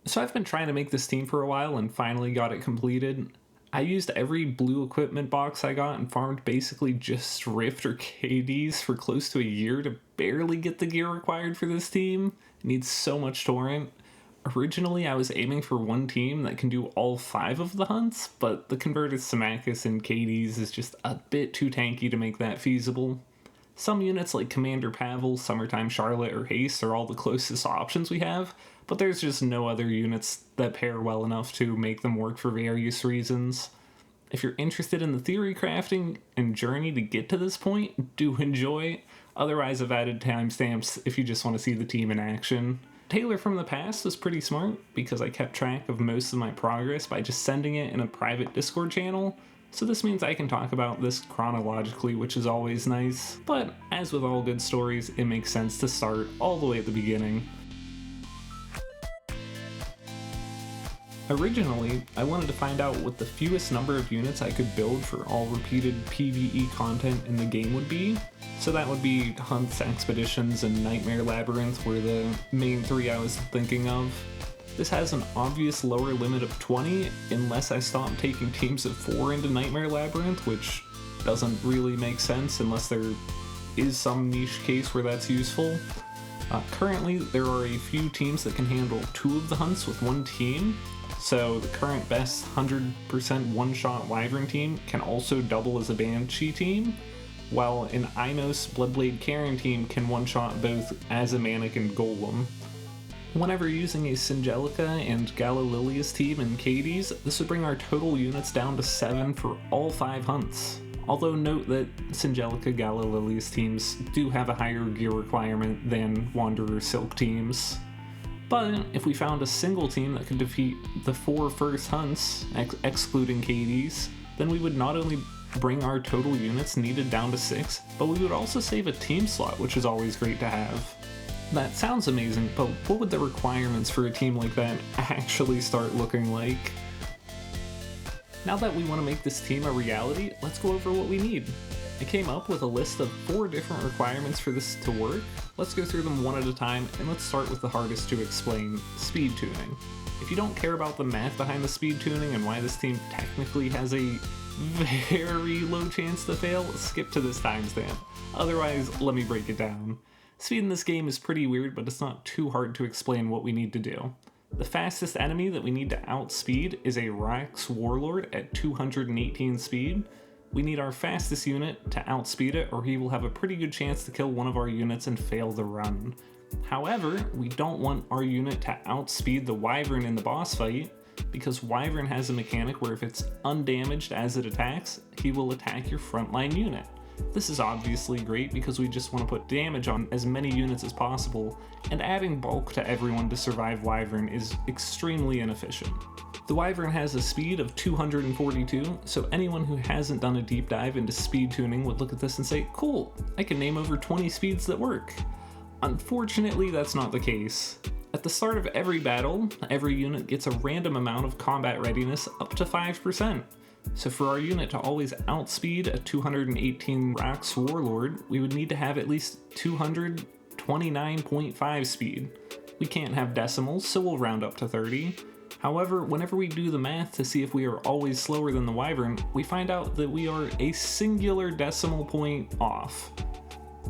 So I've been trying to make this team for a while and finally got it completed. I used every blue equipment box I got and farmed basically just Rift or KDs for close to a year to barely get the gear required for this team. It needs so much torrent. Originally, I was aiming for one team that can do all 5 of the hunts, but the converted Symmachus and KDs is just a bit too tanky to make that feasible. Some units like Commander Pavel, Summertime Charlotte, or Haste are all the closest options we have, but there's just no other units that pair well enough to make them work for various reasons. If you're interested in the theory crafting and journey to get to this point, do enjoy. Otherwise, I've added timestamps if you just want to see the team in action. Taylor from the past was pretty smart because I kept track of most of my progress by just sending it in a private Discord channel, so this means I can talk about this chronologically, which is always nice. But as with all good stories, it makes sense to start all the way at the beginning. Originally, I wanted to find out what the fewest number of units I could build for all repeated PvE content in the game would be. So that would be Hunts, Expeditions, and Nightmare Labyrinth were the main 3 I was thinking of. This has an obvious lower limit of 20 unless I stop taking teams of 4 into Nightmare Labyrinth, which doesn't really make sense unless there is some niche case where that's useful. Currently, there are a few teams that can handle 2 of the hunts with one team, so the current best 100% one-shot Wyvern team can also double as a Banshee team, while an Inos Bloodblade Karen team can one-shot both as a Manic and Golem. Whenever using a Syngelica and Galililius team in KDs, this would bring our total units down to 7 for all 5 hunts. Although note that Syngelica Galililius teams do have a higher gear requirement than Wanderer Silk teams. But if we found a single team that could defeat the 4 first hunts, excluding KDs, then we would not only bring our total units needed down to 6, but we would also save a team slot, which is always great to have. That sounds amazing, but what would the requirements for a team like that actually start looking like? Now that we want to make this team a reality, let's go over what we need. I came up with a list of 4 different requirements for this to work. Let's go through them one at a time, and let's start with the hardest to explain, speed tuning. If you don't care about the math behind the speed tuning and why this team technically has a very low chance to fail, skip to this timestamp. Otherwise, let me break it down. Speed in this game is pretty weird, but it's not too hard to explain what we need to do. The fastest enemy that we need to outspeed is a Rax Warlord at 218 speed. We need our fastest unit to outspeed it, or he will have a pretty good chance to kill one of our units and fail the run. However, we don't want our unit to outspeed the Wyvern in the boss fight, because Wyvern has a mechanic where if it's undamaged as it attacks, he will attack your frontline unit. This is obviously great because we just want to put damage on as many units as possible, and adding bulk to everyone to survive Wyvern is extremely inefficient. The Wyvern has a speed of 242, so anyone who hasn't done a deep dive into speed tuning would look at this and say, cool, I can name over 20 speeds that work. Unfortunately, that's not the case. At the start of every battle, every unit gets a random amount of combat readiness up to 5%. So for our unit to always outspeed a 218 Rax Warlord, we would need to have at least 229.5 speed. We can't have decimals, so we'll round up to 30. However, whenever we do the math to see if we are always slower than the Wyvern, we find out that we are a singular decimal point off.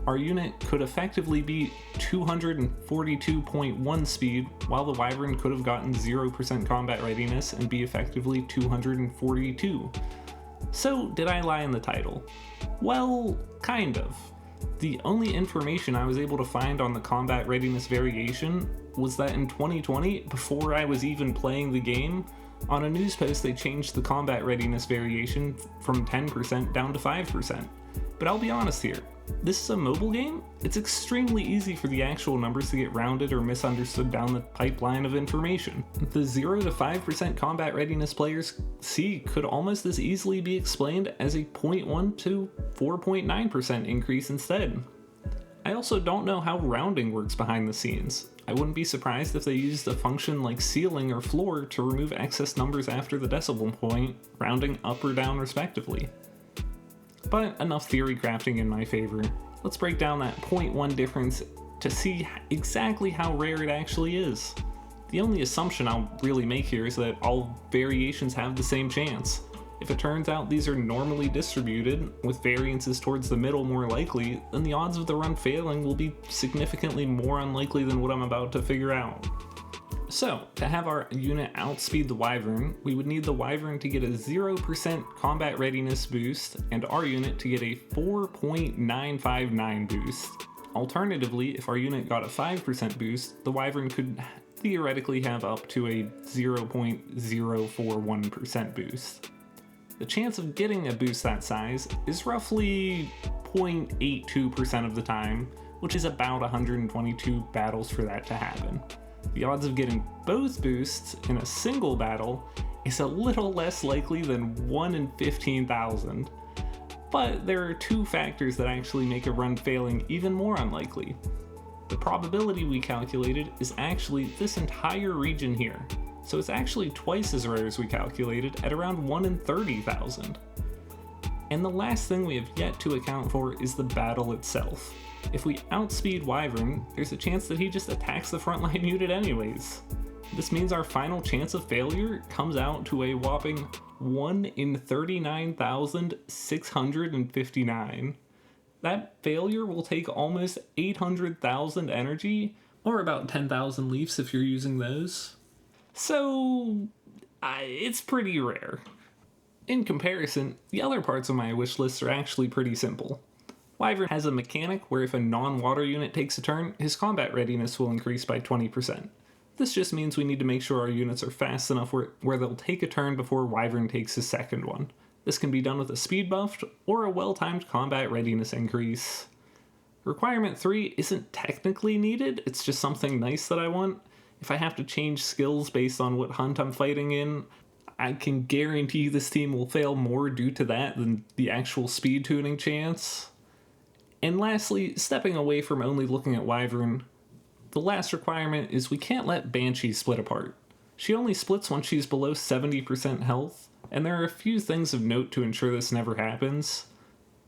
Our unit could effectively be 242.1 speed, while the Wyvern could have gotten 0% combat readiness and be effectively 242. So, did I lie in the title? Well, kind of. The only information I was able to find on the combat readiness variation was that in 2020, before I was even playing the game, on a news post they changed the combat readiness variation from 10% down to 5%. But I'll be honest here, this is a mobile game. It's extremely easy for the actual numbers to get rounded or misunderstood down the pipeline of information. The 0 to 5% combat readiness players see could almost as easily be explained as a 0.1 to 4.9% increase instead. I also don't know how rounding works behind the scenes. I wouldn't be surprised if they used a function like ceiling or floor to remove excess numbers after the decimal point, rounding up or down respectively. But enough theory crafting in my favor. Let's break down that 0.1 difference to see exactly how rare it actually is. The only assumption I'll really make here is that all variations have the same chance. If it turns out these are normally distributed, with variances towards the middle more likely, then the odds of the run failing will be significantly more unlikely than what I'm about to figure out. So, to have our unit outspeed the Wyvern, we would need the Wyvern to get a 0% combat readiness boost, and our unit to get a 4.959 boost. Alternatively, if our unit got a 5% boost, the Wyvern could theoretically have up to a 0.041% boost. The chance of getting a boost that size is roughly 0.82% of the time, which is about 122 battles for that to happen. The odds of getting both boosts in a single battle is a little less likely than 1 in 15,000. But there are two factors that actually make a run failing even more unlikely. The probability we calculated is actually this entire region here, so it's actually twice as rare as we calculated at around 1 in 30,000. And the last thing we have yet to account for is the battle itself. If we outspeed Wyvern, there's a chance that he just attacks the frontline unit anyways. This means our final chance of failure comes out to a whopping 1 in 39,659. That failure will take almost 800,000 energy, or about 10,000 leafs if you're using those. So, it's pretty rare. In comparison, the other parts of my wish list are actually pretty simple. Wyvern has a mechanic where if a non-water unit takes a turn, his combat readiness will increase by 20%. This just means we need to make sure our units are fast enough where they'll take a turn before Wyvern takes his second one. This can be done with a speed buff or a well-timed combat readiness increase. Requirement 3 isn't technically needed, it's just something nice that I want. If I have to change skills based on what hunt I'm fighting in, I can guarantee this team will fail more due to that than the actual speed tuning chance. And lastly, stepping away from only looking at Wyvern, the last requirement is we can't let Banshee split apart. She only splits when she's below 70% health, and there are a few things of note to ensure this never happens.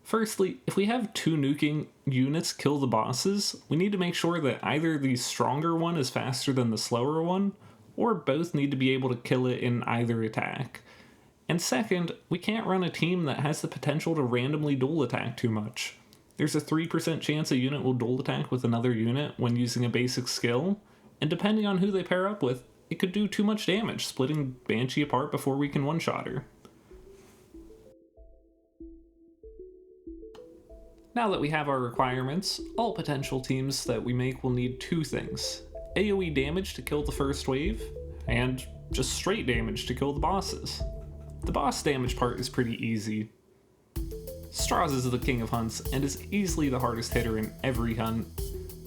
Firstly, if we have two nuking units kill the bosses, we need to make sure that either the stronger one is faster than the slower one, or both need to be able to kill it in either attack. And second, we can't run a team that has the potential to randomly dual attack too much. There's a 3% chance a unit will dual attack with another unit when using a basic skill, and depending on who they pair up with, it could do too much damage, splitting Banshee apart before we can one-shot her. Now that we have our requirements, all potential teams that we make will need two things: AoE damage to kill the first wave, and just straight damage to kill the bosses. The boss damage part is pretty easy. Straws is the king of hunts and is easily the hardest hitter in every hunt.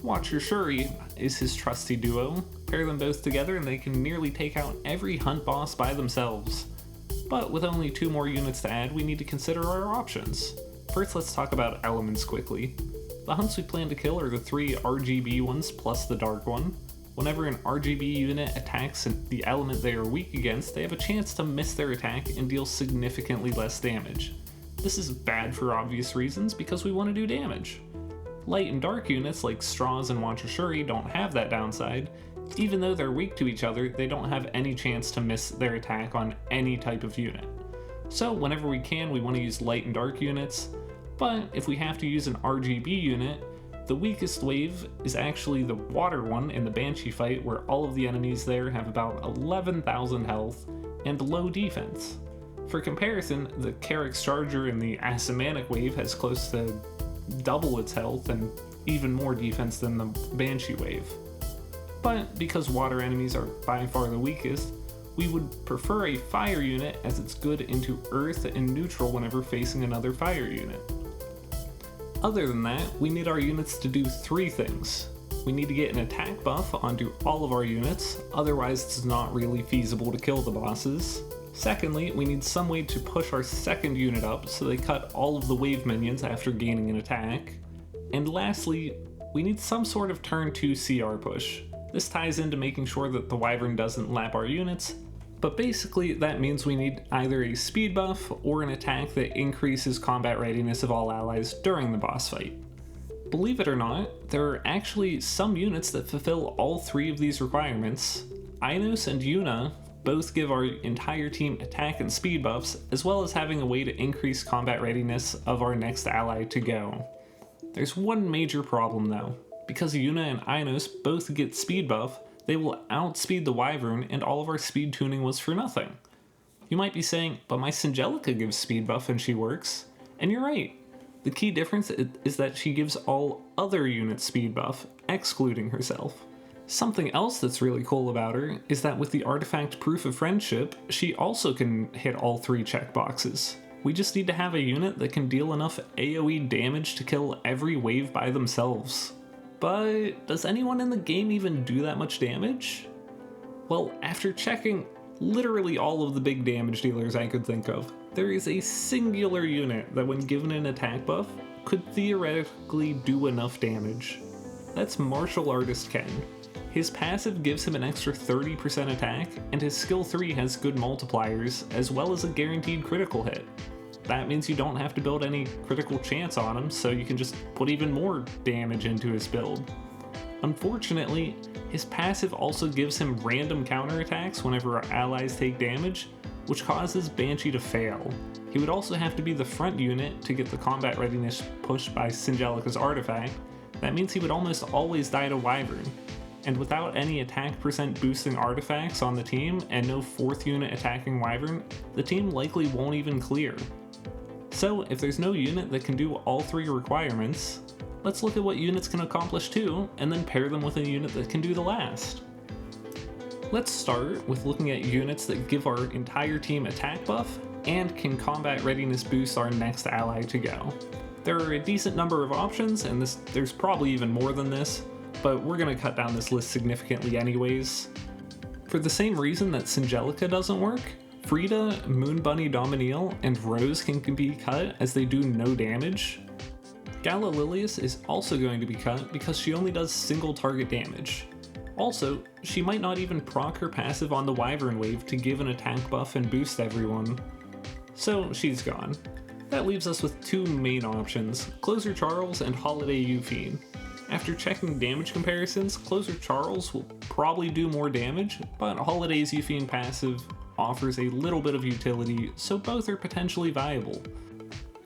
Watcher Shuri is his trusty duo. Pair them both together and they can nearly take out every hunt boss by themselves. But with only 2 more units to add, we need to consider our options. First, let's talk about elements quickly. The hunts we plan to kill are the 3 RGB ones plus the dark one. Whenever an RGB unit attacks the element they are weak against, they have a chance to miss their attack and deal significantly less damage. This is bad for obvious reasons because we want to do damage. Light and dark units like Straws and Watcher Shuri don't have that downside. Even though they're weak to each other, they don't have any chance to miss their attack on any type of unit. So whenever we can, we want to use light and dark units, but if we have to use an RGB unit, the weakest wave is actually the water one in the Banshee fight, where all of the enemies there have about 11,000 health and low defense. For comparison, the Carrick's Charger in the Asymanic wave has close to double its health and even more defense than the Banshee wave. But because water enemies are by far the weakest, we would prefer a fire unit as it's good into earth and neutral whenever facing another fire unit. Other than that, we need our units to do 3 things. We need to get an attack buff onto all of our units, otherwise it's not really feasible to kill the bosses. Secondly, we need some way to push our second unit up so they cut all of the wave minions after gaining an attack. And lastly, we need some sort of turn 2 CR push. This ties into making sure that the Wyvern doesn't lap our units, but basically that means we need either a speed buff or an attack that increases combat readiness of all allies during the boss fight. Believe it or not, there are actually some units that fulfill all 3 of these requirements. Inos and Yuna both give our entire team attack and speed buffs, as well as having a way to increase combat readiness of our next ally to go. There's one major problem though. Because Yuna and Inos both get speed buff, they will outspeed the Wyvern, and all of our speed tuning was for nothing. You might be saying, but my Singelica gives speed buff and she works. And you're right. The key difference is that she gives all other units speed buff, excluding herself. Something else that's really cool about her is that with the artifact Proof of Friendship, she also can hit all 3 checkboxes. We just need to have a unit that can deal enough AoE damage to kill every wave by themselves. But does anyone in the game even do that much damage? Well, after checking literally all of the big damage dealers I could think of, there is a singular unit that when given an attack buff, could theoretically do enough damage. That's Martial Artist Ken. His passive gives him an extra 30% attack, and his skill 3 has good multipliers, as well as a guaranteed critical hit. That means you don't have to build any critical chance on him, so you can just put even more damage into his build. Unfortunately, his passive also gives him random counterattacks whenever our allies take damage, which causes Banshee to fail. He would also have to be the front unit to get the combat readiness pushed by Singelica's artifact. That means he would almost always die to Wyvern. And without any attack percent boosting artifacts on the team and no 4th unit attacking Wyvern, the team likely won't even clear. So if there's no unit that can do all 3 requirements, let's look at what units can accomplish too, and then pair them with a unit that can do the last. Let's start with looking at units that give our entire team attack buff and can combat readiness boost our next ally to go. There are a decent number of options, and there's probably even more than this, but we're going to cut down this list significantly anyways. For the same reason that Singelica doesn't work, Frida, Moon Bunny Dominil, and Rose can be cut as they do no damage. Galililius is also going to be cut because she only does single target damage. Also, she might not even proc her passive on the Wyvern wave to give an attack buff and boost everyone. So she's gone. That leaves us with 2 main options, Closer Charles and Holiday Euphine. After checking damage comparisons, Closer Charles will probably do more damage, but Holiday's Euphine passive offers a little bit of utility, so both are potentially viable.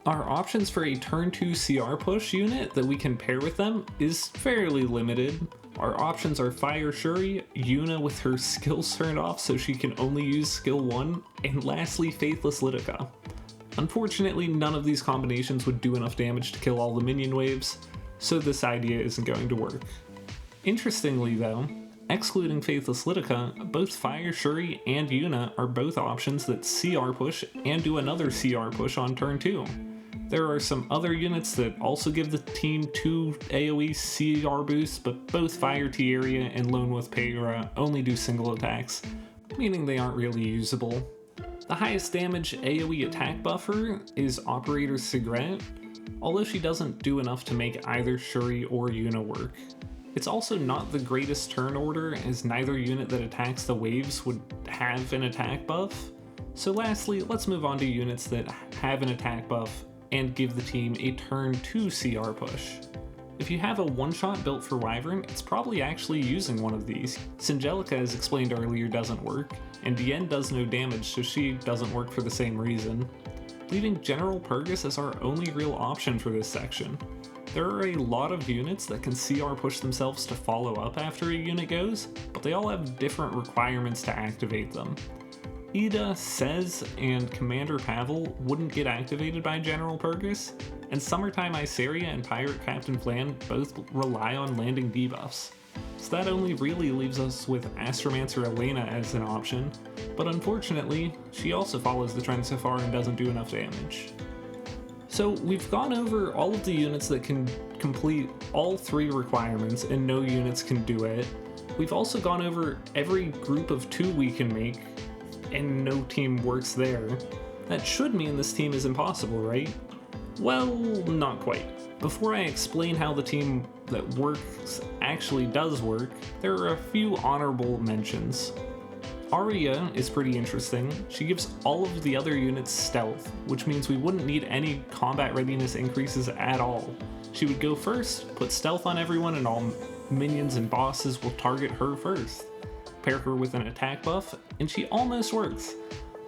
Our options for a turn 2 CR push unit that we can pair with them is fairly limited. Our options are Fire Shuri, Yuna with her skills turned off so she can only use skill 1, and lastly Faithless Lidica. Unfortunately, none of these combinations would do enough damage to kill all the minion waves, so this idea isn't going to work. Interestingly though, excluding Faithless Lidica, both Fire Shuri and Yuna are both options that CR push and do another CR push on turn 2. There are some other units that also give the team 2 AoE CR boosts, but both Fire Tieria and Lone Wolf Pegra only do single attacks, meaning they aren't really usable. The highest damage AoE attack buffer is Operator Cigarette, although she doesn't do enough to make either Shuri or Yuna work. It's also not the greatest turn order, as neither unit that attacks the waves would have an attack buff. So lastly, let's move on to units that have an attack buff and give the team a turn 2 CR push. If you have a one-shot built for Wyvern, it's probably actually using one of these. Singelica, as explained earlier, doesn't work, and Diane does no damage, so she doesn't work for the same reason, leaving General Purgus as our only real option for this section. There are a lot of units that can CR push themselves to follow up after a unit goes, but they all have different requirements to activate them. Ida, Sez, and Commander Pavel wouldn't get activated by General Purgus, and Summertime Iseria and Pirate Captain Flan both rely on landing debuffs. So that only really leaves us with Astromancer Elena as an option, but unfortunately, she also follows the trend so far and doesn't do enough damage. So we've gone over all of the units that can complete all 3 requirements and no units can do it. We've also gone over every group of 2 we can make, and no team works there. That should mean this team is impossible, right? Well, not quite. Before I explain how the team that works actually does work, there are a few honorable mentions. Arya is pretty interesting. She gives all of the other units stealth, which means we wouldn't need any combat readiness increases at all. She would go first, put stealth on everyone, and all minions and bosses will target her first. pair her with an attack buff, and she almost works.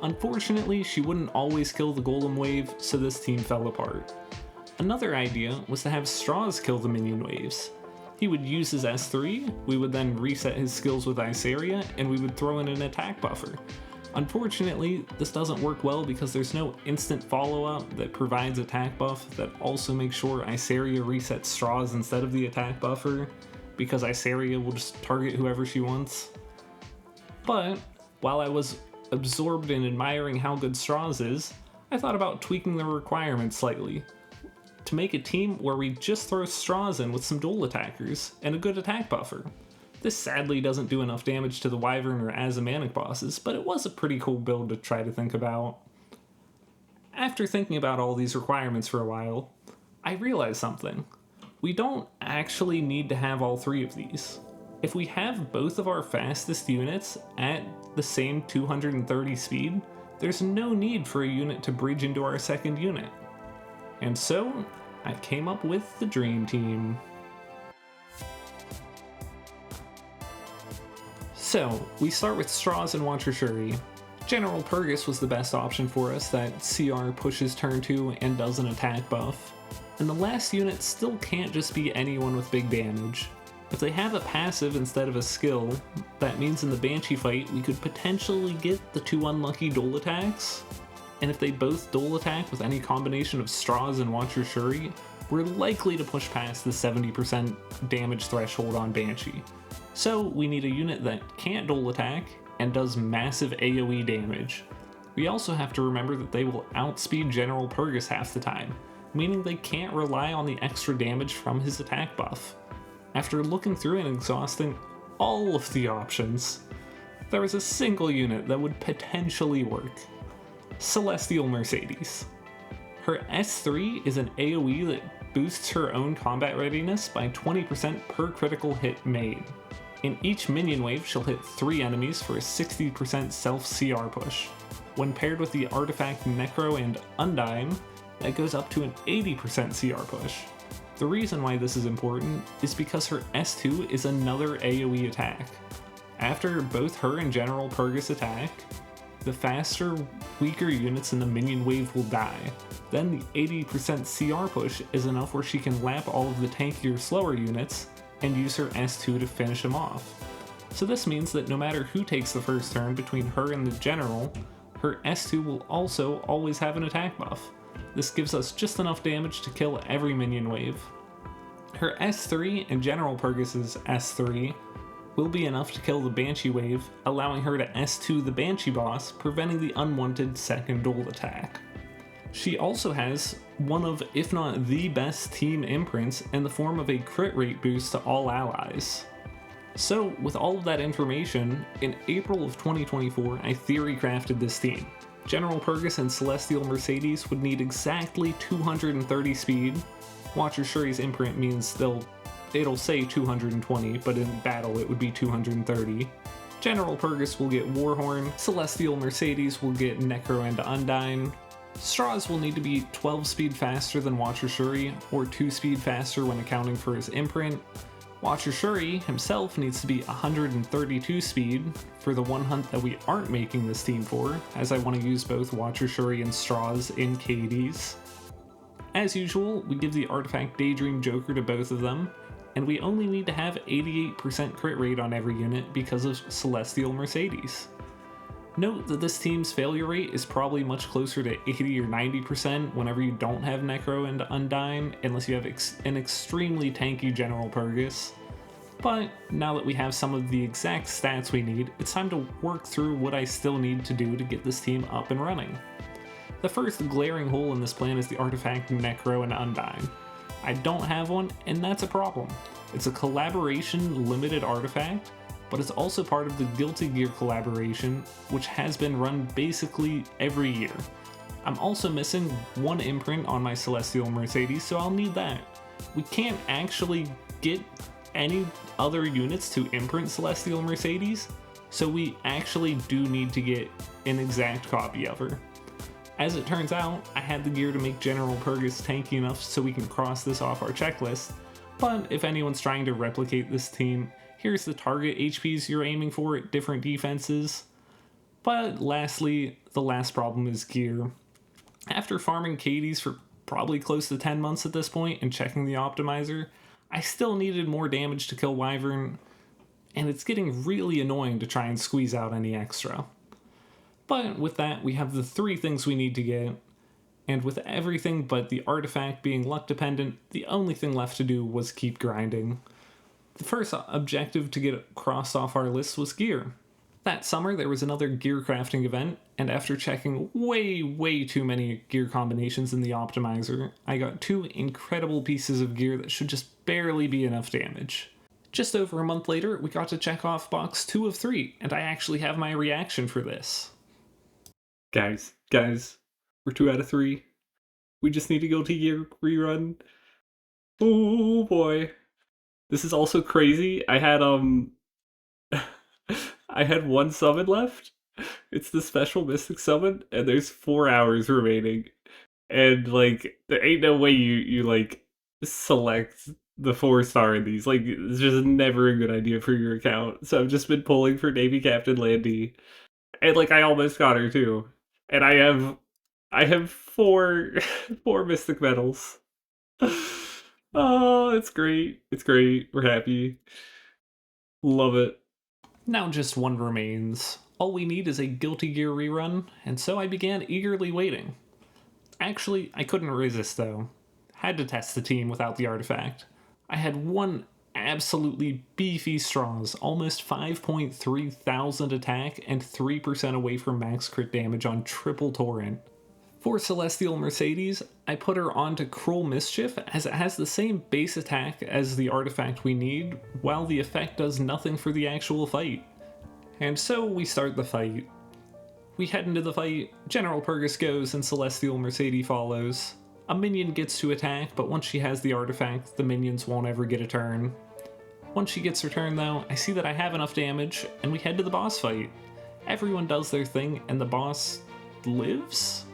Unfortunately, she wouldn't always kill the golem wave, so this team fell apart. Another idea was to have Straws kill the minion waves. He would use his S3, we would then reset his skills with Iseria, and we would throw in an attack buffer. Unfortunately, this doesn't work well because there's no instant follow-up that provides attack buff that also makes sure Iseria resets Straws instead of the attack buffer, because Iseria will just target whoever she wants. But while I was absorbed in admiring how good Straws is, I thought about tweaking the requirements slightly to make a team where we just throw Straws in with some dual attackers and a good attack buffer. This sadly doesn't do enough damage to the Wyvern or Azumanic bosses, but it was a pretty cool build to try to think about. After thinking about all these requirements for a while, I realized something. We don't actually need to have all three of these. If we have both of our fastest units at the same 230 speed, there's no need for a unit to bridge into our second unit. And so, I came up with the Dream Team. So, we start with Straws and Watcher Shuri. General Purgus was the best option for us that CR pushes turn 2 and does an attack buff. And the last unit still can't just be anyone with big damage. If they have a passive instead of a skill, that means in the Banshee fight we could potentially get the 2 unlucky dual attacks. And if they both dual attack with any combination of Straws and Watcher Shuri, we're likely to push past the 70% damage threshold on Banshee. So we need a unit that can't dual attack and does massive AoE damage. We also have to remember that they will outspeed General Purgus half the time, meaning they can't rely on the extra damage from his attack buff. After looking through and exhausting all of the options, there was a single unit that would potentially work. Celestial Mercedes. Her S3 is an AoE that boosts her own combat readiness by 20% per critical hit made. In each minion wave, she'll hit 3 enemies for a 60% self-CR push. When paired with the artifact Necro and Undying, that goes up to an 80% CR push. The reason why this is important is because her S2 is another AoE attack. After both her and General Purgus attack, the faster, weaker units in the minion wave will die. Then the 80% CR push is enough where she can lap all of the tankier, slower units and use her S2 to finish them off. So this means that no matter who takes the first turn between her and the General, her S2 will also always have an attack buff. This gives us just enough damage to kill every minion wave. Her S3 and General Purgus's S3 will be enough to kill the Banshee wave, allowing her to S2 the Banshee boss, preventing the unwanted second dual attack. She also has one of, if not the best team imprints in the form of a crit rate boost to all allies. So, with all of that information, in April of 2024, I theory crafted this team. General Purgus and Celestial Mercedes would need exactly 230 speed. Watcher Shuri's imprint means it'll say 220, but in battle it would be 230. General Purgus will get Warhorn, Celestial Mercedes will get Necro and Undyne. Straws will need to be 12 speed faster than Watcher Shuri, or 2 speed faster when accounting for his imprint. Watcher Shuri himself needs to be 132 speed for the one hunt that we aren't making this team for, as I want to use both Watcher Shuri and Straws in KDs. As usual, we give the artifact Daydream Joker to both of them, and we only need to have 88% crit rate on every unit because of Celestial Mercedes. Note that this team's failure rate is probably much closer to 80 or 90% whenever you don't have Necro and Undyne, unless you have an extremely tanky General Purgus. But now that we have some of the exact stats we need, it's time to work through what I still need to do to get this team up and running. The first glaring hole in this plan is the artifact Necro and Undyne. I don't have one, and that's a problem. It's a collaboration limited artifact, but it's also part of the Guilty Gear collaboration, which has been run basically every year. I'm also missing one imprint on my Celestial Mercedes, so I'll need that. We can't actually get any other units to imprint Celestial Mercedes, so we actually do need to get an exact copy of her. As it turns out, I had the gear to make General Purgus tanky enough so we can cross this off our checklist, but if anyone's trying to replicate this team, Here's the target HPs you're aiming for at different defenses. But lastly, the last problem is gear. After farming Katie's for probably close to 10 months at this point and checking the optimizer, I still needed more damage to kill Wyvern, and it's getting really annoying to try and squeeze out any extra. But with that, we have the 3 things we need to get, and with everything but the artifact being luck dependent, the only thing left to do was keep grinding. The first objective to get crossed off our list was gear. That summer, there was another gear crafting event, and after checking way too many gear combinations in the optimizer, I got 2 incredible pieces of gear that should just barely be enough damage. Just over a month later, we got to check off box 2 of 3, and I actually have my reaction for this. Guys, we're 2 out of 3. We just need a guilty gear rerun. Oh boy. This is also crazy. I had I had 1 summon left. It's the special mystic summon, and there's 4 hours remaining. And like, there ain't no way you like select the 4-star in these. Like, it's just never a good idea for your account. So I've just been pulling for Navy Captain Landy. And like, I almost got her too. And I have 4 mystic medals. Oh, it's great. It's great. We're happy. Love it. Now just 1 remains. All we need is a Guilty Gear rerun, and so I began eagerly waiting. Actually, I couldn't resist though. Had to test the team without the artifact. I had 1 absolutely beefy straws, almost 5.3 thousand attack and 3% away from max crit damage on triple torrent. For Celestial Mercedes, I put her onto Cruel Mischief as it has the same base attack as the artifact we need, while the effect does nothing for the actual fight. And so we start the fight. We head into the fight, General Purgus goes and Celestial Mercedes follows. A minion gets to attack, but once she has the artifact, the minions won't ever get a turn. Once she gets her turn though, I see that I have enough damage, and we head to the boss fight. Everyone does their thing, and the boss lives?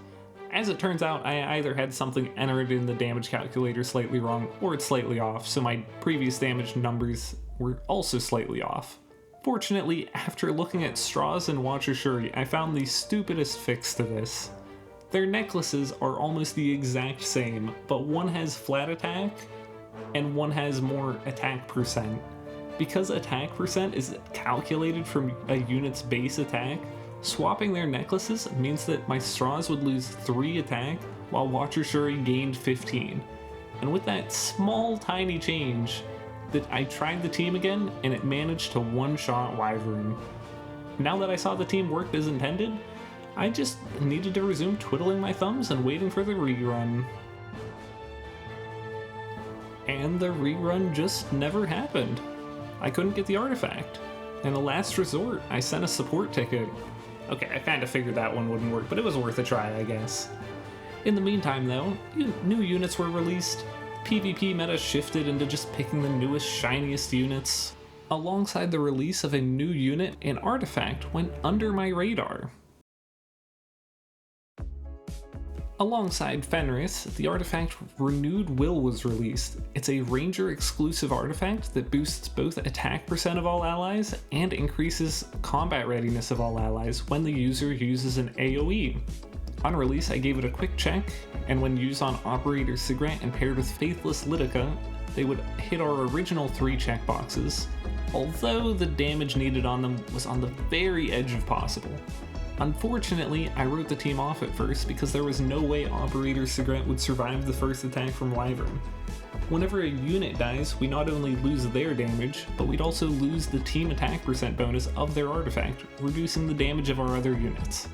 As it turns out, I either had something entered in the damage calculator slightly wrong, or it's slightly off, so my previous damage numbers were also slightly off. Fortunately, after looking at Straws and Watcher Shuri, I found the stupidest fix to this. Their necklaces are almost the exact same, but one has flat attack, and one has more attack percent. Because attack percent is calculated from a unit's base attack, swapping their necklaces means that my Straws would lose 3 attack, while Watcher Shuri gained 15. And with that small tiny change, that I tried the team again, and it managed to one-shot Wyvern. Now that I saw the team worked as intended, I just needed to resume twiddling my thumbs and waiting for the rerun. And the rerun just never happened. I couldn't get the artifact. In a last resort, I sent a support ticket. Okay, I kinda figured that one wouldn't work, but it was worth a try, I guess. In the meantime though, new units were released. PvP meta shifted into just picking the newest, shiniest units. Alongside the release of a new unit, an artifact went under my radar. Alongside Fenris, the artifact Renewed Will was released. It's a ranger exclusive artifact that boosts both attack percent of all allies and increases combat readiness of all allies when the user uses an AoE. On release, I gave it a quick check, and when used on Operator Sigrant and paired with Faithless Litica, they would hit our original 3 checkboxes, although the damage needed on them was on the very edge of possible. Unfortunately, I wrote the team off at first because there was no way Operator Sigrant would survive the first attack from Wyvern. Whenever a unit dies, we not only lose their damage, but we'd also lose the team attack percent bonus of their artifact, reducing the damage of our other units.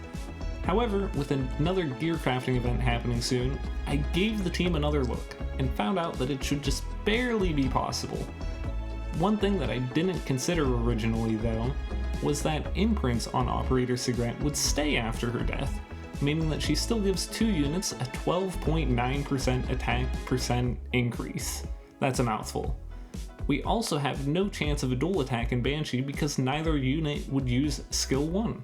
However, with another gear crafting event happening soon, I gave the team another look, and found out that it should just barely be possible. One thing that I didn't consider originally though, was that imprints on Operator Sigrant would stay after her death, meaning that she still gives 2 units a 12.9% attack percent increase. That's a mouthful. We also have no chance of a dual attack in Banshee because neither unit would use skill 1.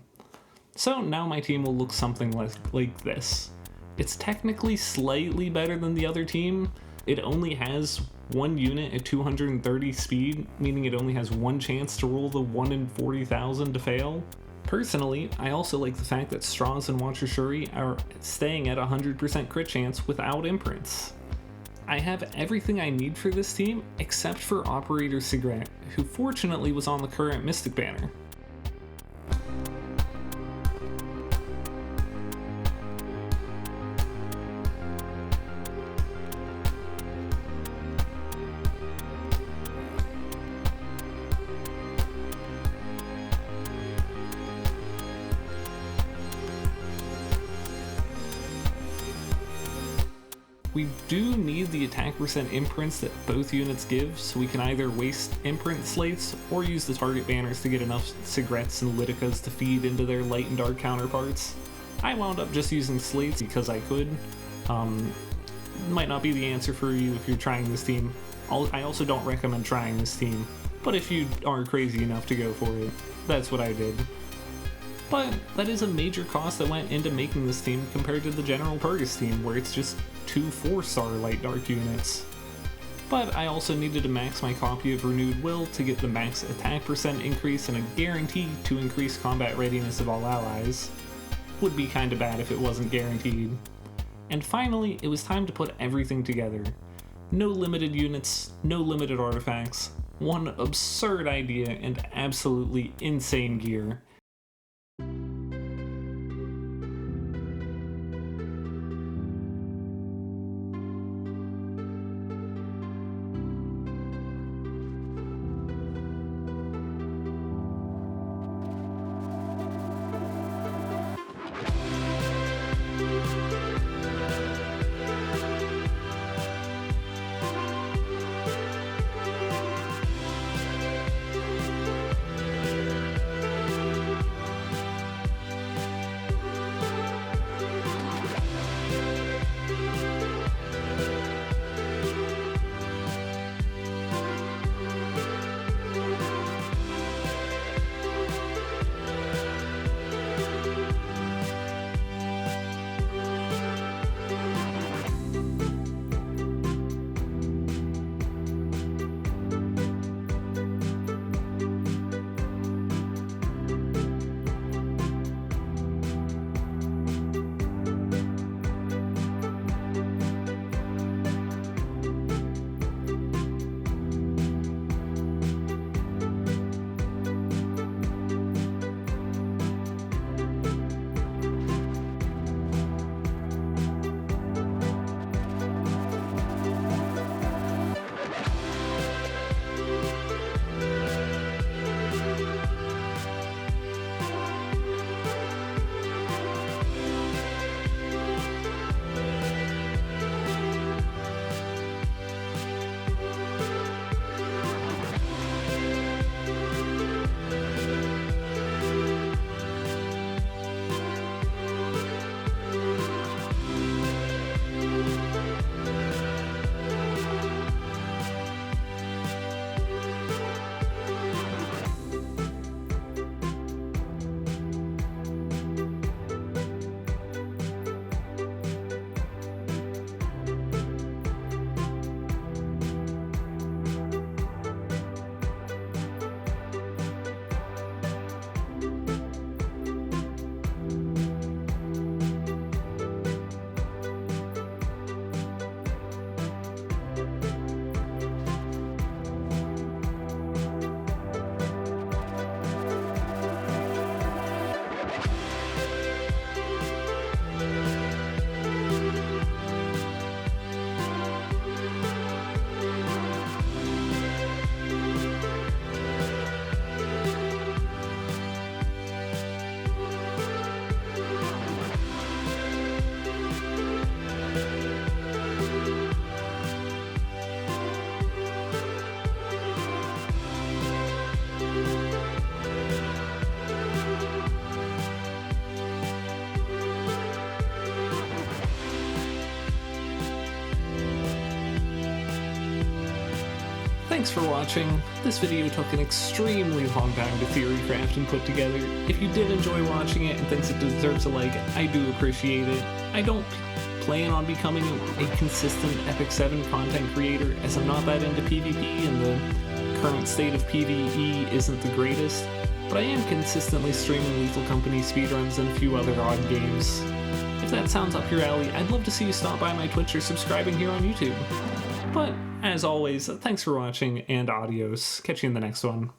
So now my team will look something like this. It's technically slightly better than the other team, It only has one unit at 230 speed, meaning it only has one chance to roll the 1 in 40,000 to fail. Personally, I also like the fact that Straws and Watcher Shuri are staying at 100% crit chance without imprints. I have everything I need for this team except for Operator Sigret, who fortunately was on the current Mystic banner. We do need the attack percent imprints that both units give, so we can either waste imprint slates or use the target banners to get enough Sigrets and Lyticas to feed into their light and dark counterparts. I wound up just using slates because I could. Might not be the answer for you if you're trying this team. I also don't recommend trying this team, but if you are crazy enough to go for it, that's what I did. But that is a major cost that went into making this team compared to the general Purgus team, where it's just 2 4-star light dark units. But I also needed to max my copy of Renewed Will to get the max attack percent increase and a guarantee to increase combat readiness of all allies. Would be kinda bad if it wasn't guaranteed. And finally, it was time to put everything together. No limited units, no limited artifacts, one absurd idea and absolutely insane gear. Thanks for watching. This video took an extremely long time to theory craft and put together. If you did enjoy watching it and thinks it deserves a like, I do appreciate it. I don't plan on becoming a consistent Epic 7 content creator, as I'm not that into PvP and the current state of PvE isn't the greatest, but I am consistently streaming Lethal Company speedruns and a few other odd games. If that sounds up your alley, I'd love to see you stop by my Twitch or subscribing here on YouTube. But, as always, thanks for watching, and adios. Catch you in the next one.